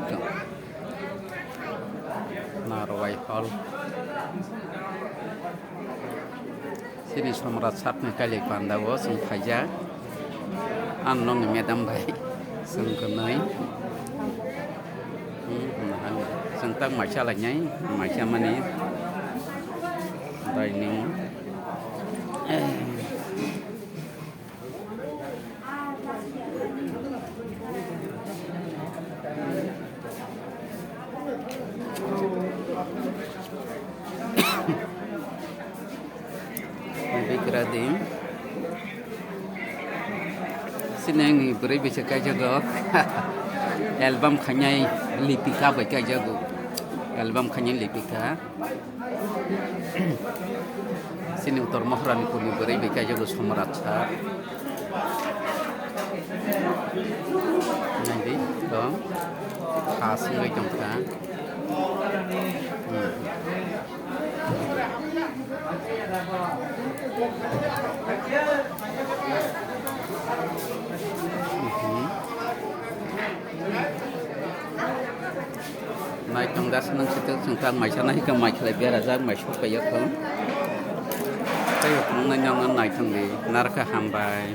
kok. Narwai Hall. Sini semua satnya kali pandawa sing faja. Anong medam baik. Sing kenai. Sing tak macam lagi, macam mana? Dining. Lebih keradim. Sini beri bisa kajago. Album khanyai lipika baca jago. Album khanyai lipika. Sini utor mahran kuni beri baca jago semeraca. Nanti dong khas ngai jongka. Mai trong das nang situ sengkang mai sana hika mai khlai biar aja mai shop kayak kan. Kayak nang nang nai thang di narka hambai.